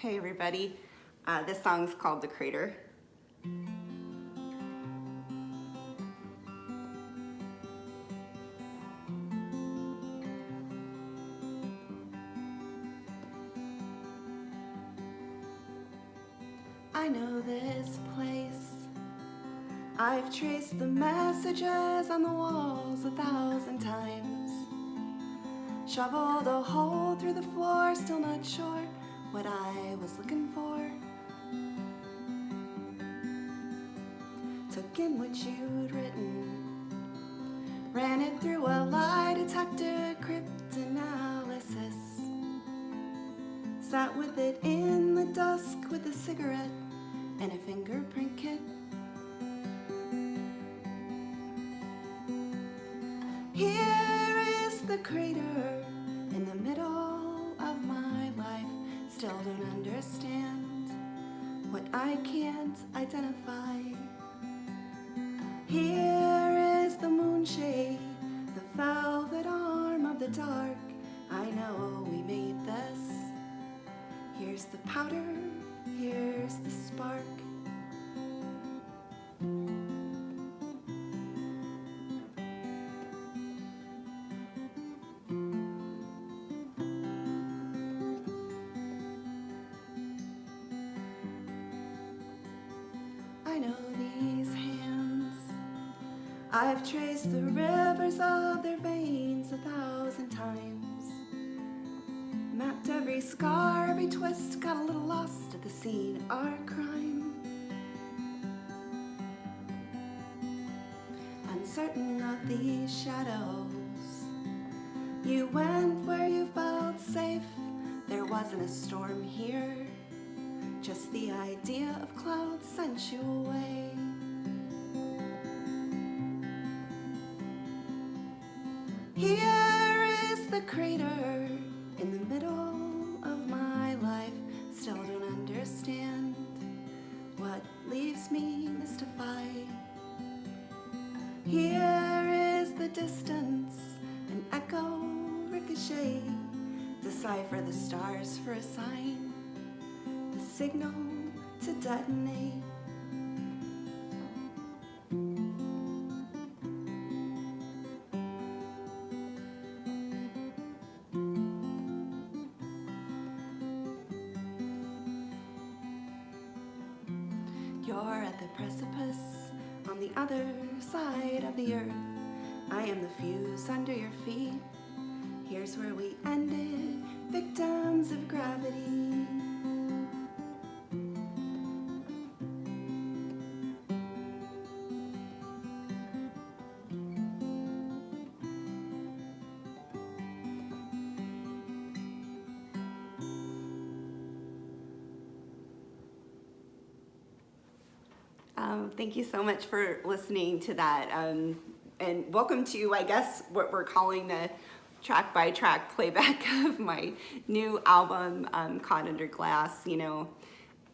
Hey everybody, this song's called The Crater. I know this place. I've traced the messages on the walls 1,000 times. Shoveled a hole through the floor, still not sure what I was looking for. Took in what you'd written, ran it through a lie detector, cryptanalysis. Sat with it in the dusk with a cigarette and a fingerprint kit. Here is the crater in the middle of my life. Still don't understand what I can't identify. Here is the moonshade, the velvet arm of the dark. I know we made this. Here's the powder, here's the spark. I know these hands. I've traced the rivers of their veins 1,000 times. Mapped every scar, every twist, got a little lost at the scene of our crime. Uncertain of these shadows, you went where you felt safe. There wasn't a storm here, just the idea of clouds sent you away. Here is the crater in the middle of my life. Still don't understand what leaves me mystified. Here is the distance, an echo ricochet. Decipher the stars for a sign, the signal to detonate. You're at the precipice on the other side of the earth. I am the fuse under your feet. Here's where we ended, victims of gravity. Thank you so much for listening to that. And welcome to, I guess, what we're calling the track-by-track playback of my new album, Caught Under Glass. You know,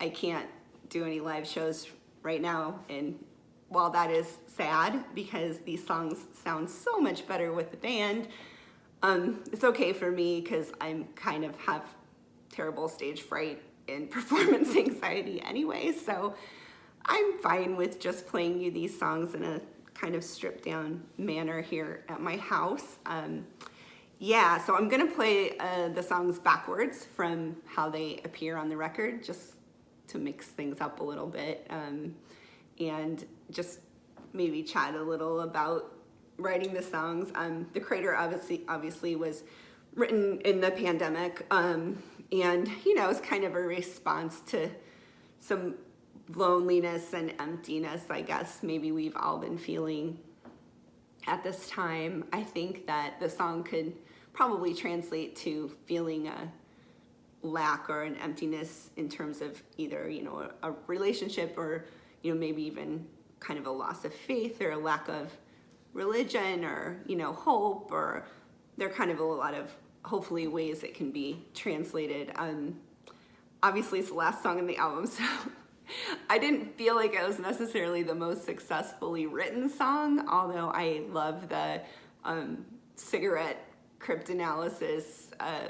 I can't do any live shows right now, and while that is sad because these songs sound so much better with the band, it's okay for me because I'm kind of have terrible stage fright and performance anxiety anyway, so I'm fine with just playing you these songs in a kind of stripped down manner here at my house. Yeah, so I'm gonna play the songs backwards from how they appear on the record, just to mix things up a little bit, and just maybe chat a little about writing the songs. The Crater obviously was written in the pandemic, and you know, it's kind of a response to some loneliness and emptiness, I guess, maybe we've all been feeling at this time. I think that the song could probably translate to feeling a lack or an emptiness in terms of either, you know, a relationship or, you know, maybe even kind of a loss of faith or a lack of religion or, you know, hope, or there are kind of a lot of hopefully ways it can be translated. Obviously it's the last song in the album, so I didn't feel like it was necessarily the most successfully written song, although I love the cigarette cryptanalysis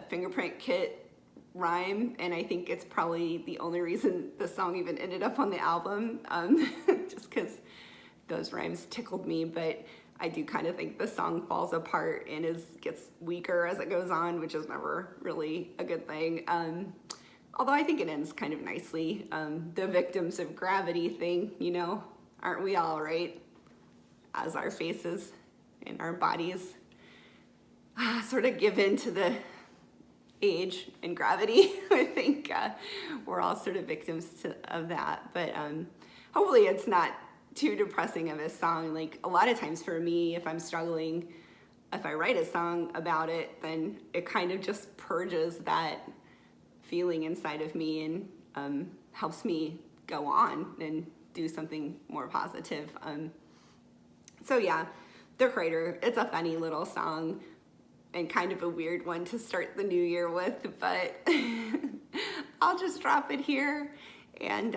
fingerprint kit rhyme, and I think it's probably the only reason the song even ended up on the album, just because those rhymes tickled me. But I do kind of think the song falls apart and gets weaker as it goes on, which is never really a good thing. Although I think it ends kind of nicely. The victims of gravity thing, you know, aren't we all, right? As our faces and our bodies sort of give in to the age and gravity. I think we're all sort of victims of that. But hopefully it's not too depressing of a song. Like a lot of times for me, if I'm struggling, if I write a song about it, then it kind of just purges that feeling inside of me and helps me go on and do something more positive. So yeah, The Crater, it's a funny little song and kind of a weird one to start the new year with, but I'll just drop it here and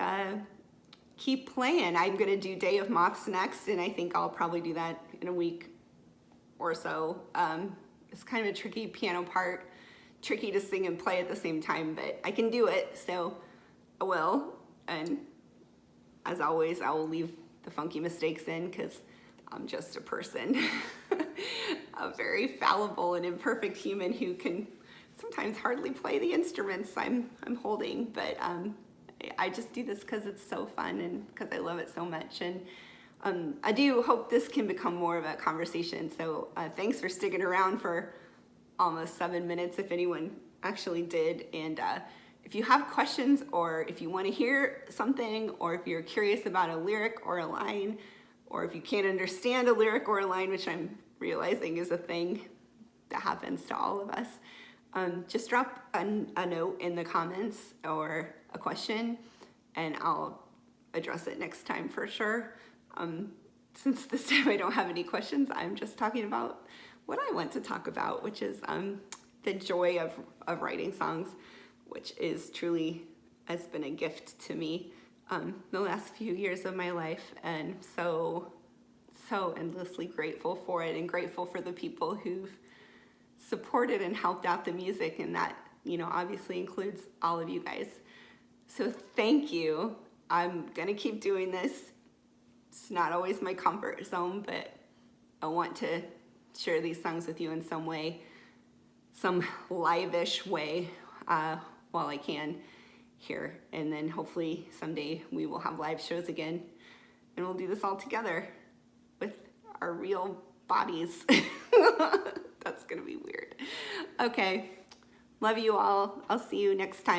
keep playing. I'm gonna do Day of Moths next, and I think I'll probably do that in a week or so. It's kind of a tricky piano part, tricky to sing and play at the same time, but I can do it, so I will. And as always, I will leave the funky mistakes in because I'm just a person, a very fallible and imperfect human who can sometimes hardly play the instruments I'm holding, but I just do this because it's so fun and because I love it so much. And I do hope this can become more of a conversation. So thanks for sticking around for almost 7 minutes, if anyone actually did. And if you have questions, or if you want to hear something, or if you're curious about a lyric or a line, or if you can't understand a lyric or a line, which I'm realizing is a thing that happens to all of us, just drop a note in the comments or a question, and I'll address it next time for sure. Since this time I don't have any questions, I'm just talking about what I want to talk about, which is the joy of writing songs, which is truly has been a gift to me the last few years of my life, and so endlessly grateful for it, and grateful for the people who've supported and helped out the music, and that, you know, obviously includes all of you guys. So thank you. I'm gonna keep doing this. It's not always my comfort zone, but I want to share these songs with you in some way, some live-ish way, while I can here. And then hopefully someday we will have live shows again, and we'll do this all together with our real bodies. That's gonna be weird. Okay, love you all. I'll see you next time.